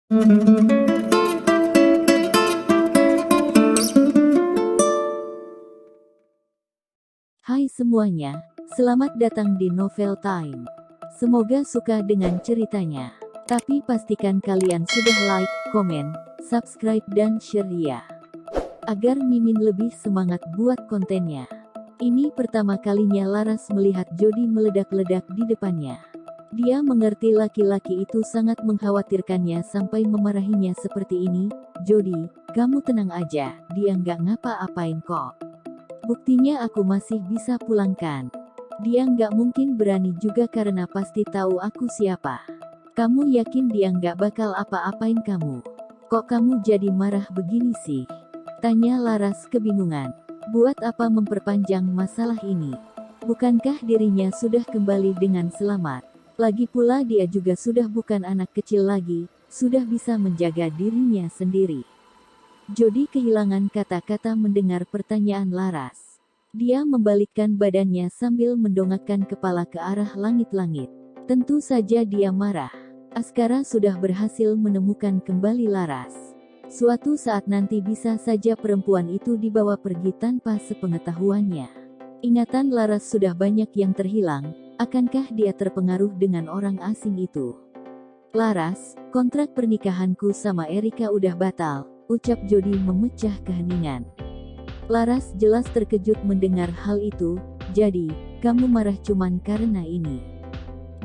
Hai semuanya, selamat datang di Novel Time. Semoga suka dengan ceritanya. Tapi pastikan kalian sudah like, komen, subscribe dan share ya. Agar Mimin lebih semangat buat kontennya. Ini pertama kalinya Laras melihat Jody meledak-ledak di depannya. Dia mengerti laki-laki itu sangat mengkhawatirkannya sampai memarahinya seperti ini. Jody, kamu tenang aja, dia nggak ngapa-apain kok. Buktinya aku masih bisa pulangkan. Dia nggak mungkin berani juga karena pasti tahu aku siapa. Kamu yakin dia nggak bakal apa-apain kamu? Kok kamu jadi marah begini sih? Tanya Laras kebingungan. Buat apa memperpanjang masalah ini? Bukankah dirinya sudah kembali dengan selamat? Lagi pula dia juga sudah bukan anak kecil lagi, sudah bisa menjaga dirinya sendiri. Jody kehilangan kata-kata mendengar pertanyaan Laras. Dia membalikkan badannya sambil mendongakkan kepala ke arah langit-langit. Tentu saja dia marah. Askara sudah berhasil menemukan kembali Laras. Suatu saat nanti bisa saja perempuan itu dibawa pergi tanpa sepengetahuannya. Ingatan Laras sudah banyak yang terhilang, akankah dia terpengaruh dengan orang asing itu? Laras, kontrak pernikahanku sama Erika udah batal, ucap Jody memecah keheningan. Laras jelas terkejut mendengar hal itu. Jadi, kamu marah cuman karena ini?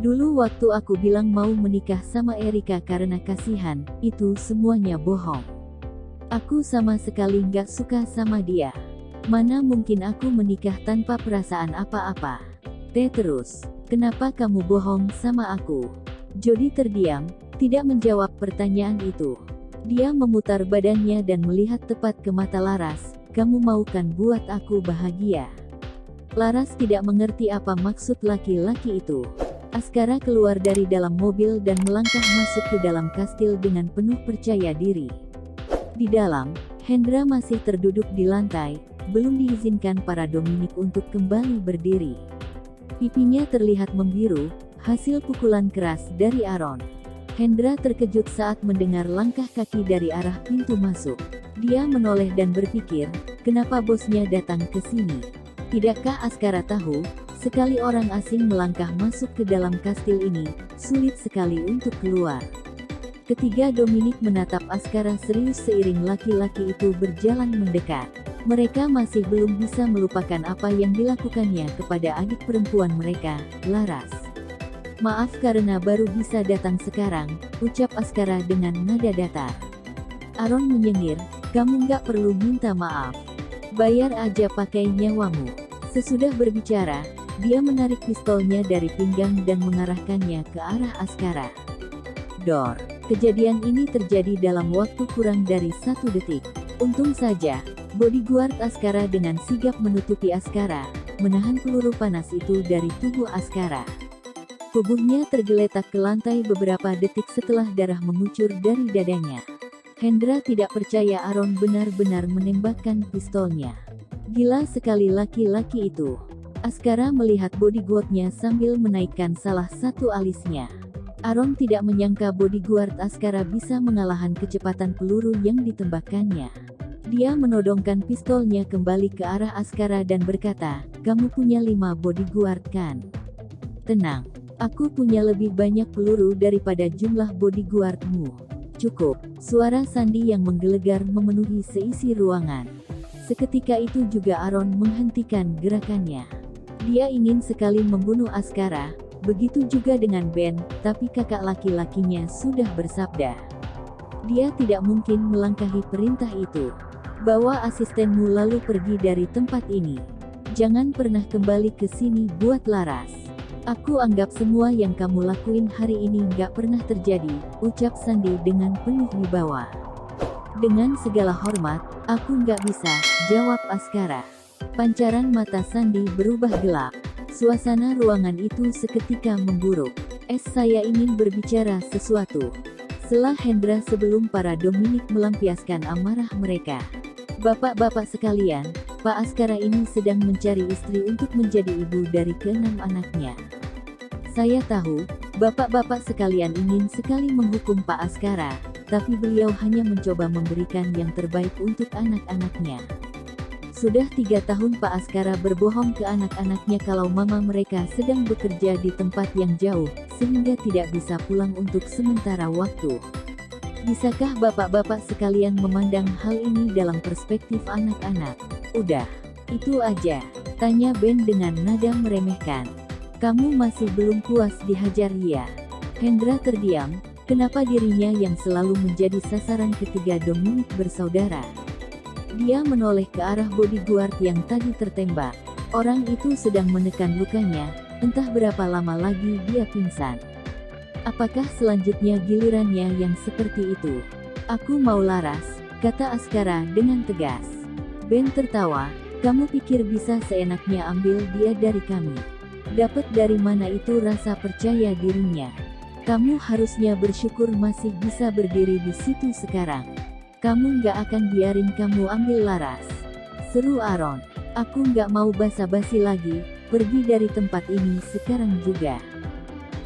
Dulu waktu aku bilang mau menikah sama Erika karena kasihan, itu semuanya bohong. Aku sama sekali nggak suka sama dia. Mana mungkin aku menikah tanpa perasaan apa-apa? Terus, kenapa kamu bohong sama aku? Jody terdiam, tidak menjawab pertanyaan itu. Dia memutar badannya dan melihat tepat ke mata Laras. Kamu mau kan buat aku bahagia? Laras tidak mengerti apa maksud laki-laki itu. Askara keluar dari dalam mobil dan melangkah masuk ke dalam kastil dengan penuh percaya diri. Di dalam, Hendra masih terduduk di lantai, belum diizinkan para Dominic untuk kembali berdiri. Pipinya terlihat membiru, hasil pukulan keras dari Aaron. Hendra terkejut saat mendengar langkah kaki dari arah pintu masuk. Dia menoleh dan berpikir, kenapa bosnya datang ke sini? Tidakkah Askara tahu, sekali orang asing melangkah masuk ke dalam kastil ini, sulit sekali untuk keluar. Ketiga Dominic menatap Askara serius seiring laki-laki itu berjalan mendekat. Mereka masih belum bisa melupakan apa yang dilakukannya kepada adik perempuan mereka, Laras. Maaf karena baru bisa datang sekarang, ucap Askara dengan nada datar. Aaron menyengir, kamu nggak perlu minta maaf. Bayar aja pakai nyawamu. Sesudah berbicara, dia menarik pistolnya dari pinggang dan mengarahkannya ke arah Askara. Dor. Kejadian ini terjadi dalam waktu kurang dari 1 detik. Untung saja, bodyguard Askara dengan sigap menutupi Askara, menahan peluru panas itu dari tubuh Askara. Tubuhnya tergeletak ke lantai beberapa detik setelah darah mengucur dari dadanya. Hendra tidak percaya Aaron benar-benar menembakkan pistolnya. Gila sekali laki-laki itu. Askara melihat bodyguardnya sambil menaikkan salah satu alisnya. Aaron tidak menyangka bodyguard Askara bisa mengalahkan kecepatan peluru yang ditembakkannya. Dia menodongkan pistolnya kembali ke arah Askara dan berkata, kamu punya 5 bodyguard kan? Tenang. Aku punya lebih banyak peluru daripada jumlah bodyguardmu. Cukup. Suara Sandi yang menggelegar memenuhi seisi ruangan. Seketika itu juga Aaron menghentikan gerakannya. Dia ingin sekali membunuh Askara, begitu juga dengan Ben, tapi kakak laki-lakinya sudah bersabda. Dia tidak mungkin melangkahi perintah itu. Bawa asistenmu lalu pergi dari tempat ini. Jangan pernah kembali ke sini buat Laras. Aku anggap semua yang kamu lakuin hari ini nggak pernah terjadi, ucap Sandi dengan penuh wibawa. Dengan segala hormat, aku nggak bisa, jawab Askara. Pancaran mata Sandi berubah gelap. Suasana ruangan itu seketika memburuk. Saya ingin berbicara sesuatu. Sela Hendra sebelum para Dominic melampiaskan amarah mereka. Bapak-bapak sekalian, Pak Askara ini sedang mencari istri untuk menjadi ibu dari ke-6 anaknya. Saya tahu, bapak-bapak sekalian ingin sekali menghukum Pak Askara, tapi beliau hanya mencoba memberikan yang terbaik untuk anak-anaknya. Sudah 3 tahun Pak Askara berbohong ke anak-anaknya kalau mama mereka sedang bekerja di tempat yang jauh, sehingga tidak bisa pulang untuk sementara waktu. Bisakah bapak-bapak sekalian memandang hal ini dalam perspektif anak-anak? Udah, itu aja, tanya Ben dengan nada meremehkan. Kamu masih belum puas dihajar ya? Hendra terdiam, kenapa dirinya yang selalu menjadi sasaran ketiga Dominic bersaudara? Dia menoleh ke arah bodyguard yang tadi tertembak. Orang itu sedang menekan lukanya, entah berapa lama lagi dia pingsan. Apakah selanjutnya gilirannya yang seperti itu? Aku mau laras, kata Askara dengan tegas. Ben tertawa, kamu pikir bisa seenaknya ambil dia dari kami? Dapat dari mana itu rasa percaya dirinya? Kamu harusnya bersyukur masih bisa berdiri di situ sekarang. Kamu nggak akan biarin kamu ambil laras, seru Aaron. Aku nggak mau basa-basi lagi, pergi dari tempat ini sekarang juga.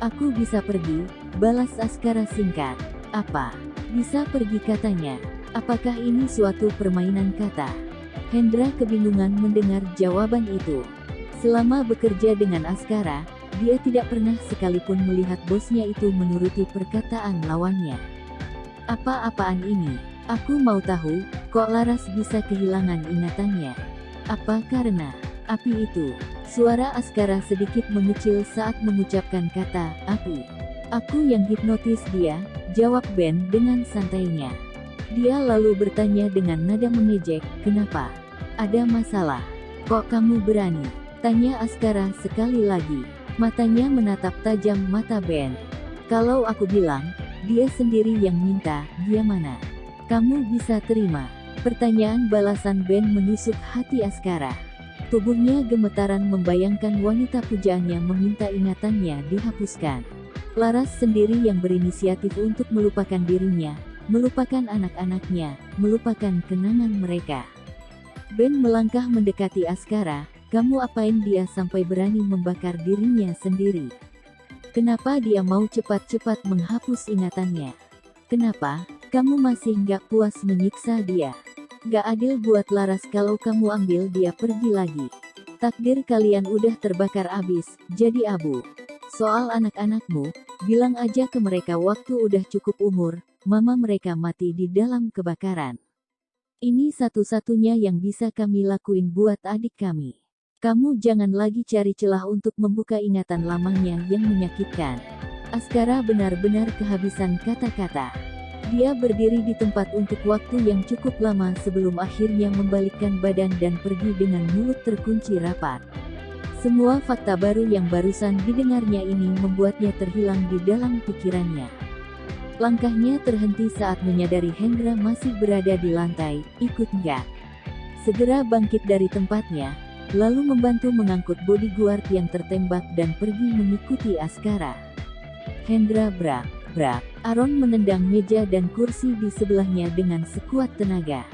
Aku bisa pergi, balas Askara singkat. Apa? Bisa pergi katanya. Apakah ini suatu permainan kata? Hendra kebingungan mendengar jawaban itu. Selama bekerja dengan Askara, dia tidak pernah sekalipun melihat bosnya itu menuruti perkataan lawannya. Apa-apaan ini? Aku mau tahu, kok Laras bisa kehilangan ingatannya? Apa karena api itu? Suara Askara sedikit mengecil saat mengucapkan kata api. Aku yang hipnotis dia, jawab Ben dengan santainya. Dia lalu bertanya dengan nada mengejek, kenapa? Ada masalah? Kok kamu berani? Tanya Askara sekali lagi. Matanya menatap tajam mata Ben. Kalau aku bilang, dia sendiri yang minta, dia mana? Kamu bisa terima? Pertanyaan balasan Ben menusuk hati Askara. Tubuhnya gemetaran membayangkan wanita pujaannya meminta ingatannya dihapuskan. Laras sendiri yang berinisiatif untuk melupakan dirinya, melupakan anak-anaknya, melupakan kenangan mereka. Ben melangkah mendekati Askara, kamu apain dia sampai berani membakar dirinya sendiri? Kenapa dia mau cepat-cepat menghapus ingatannya? Kenapa? Kamu masih nggak puas menyiksa dia? Gak adil buat Laras kalau kamu ambil dia pergi lagi. Takdir kalian udah terbakar abis, jadi abu. Soal anak-anakmu, bilang aja ke mereka waktu udah cukup umur, mama mereka mati di dalam kebakaran. Ini satu-satunya yang bisa kami lakuin buat adik kami. Kamu jangan lagi cari celah untuk membuka ingatan lamanya yang menyakitkan. Askara benar-benar kehabisan kata-kata. Dia berdiri di tempat untuk waktu yang cukup lama sebelum akhirnya membalikkan badan dan pergi dengan mulut terkunci rapat. Semua fakta baru yang barusan didengarnya ini membuatnya terhilang di dalam pikirannya. Langkahnya terhenti saat menyadari Hendra masih berada di lantai, ikut nggak? Segera bangkit dari tempatnya, lalu membantu mengangkut bodyguard yang tertembak dan pergi mengikuti Askara. Hendra brak. Aaron menendang meja dan kursi di sebelahnya dengan sekuat tenaga.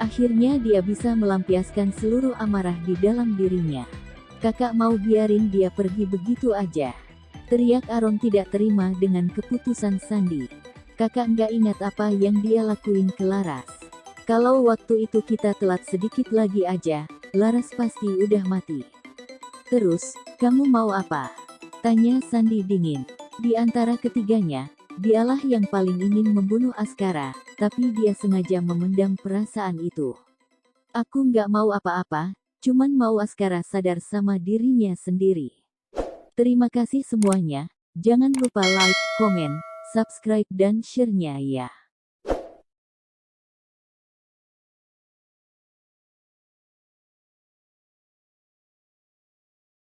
Akhirnya dia bisa melampiaskan seluruh amarah di dalam dirinya. Kakak mau biarin dia pergi begitu aja? Teriak Aaron tidak terima dengan keputusan Sandy. Kakak nggak ingat apa yang dia lakuin ke Laras. Kalau waktu itu kita telat sedikit lagi aja, Laras pasti udah mati. Terus, kamu mau apa? Tanya Sandy dingin. Di antara ketiganya, dialah yang paling ingin membunuh Askara, tapi dia sengaja memendam perasaan itu. Aku nggak mau apa-apa, cuman mau Askara sadar sama dirinya sendiri. Terima kasih semuanya, jangan lupa like, komen, subscribe dan share-nya ya.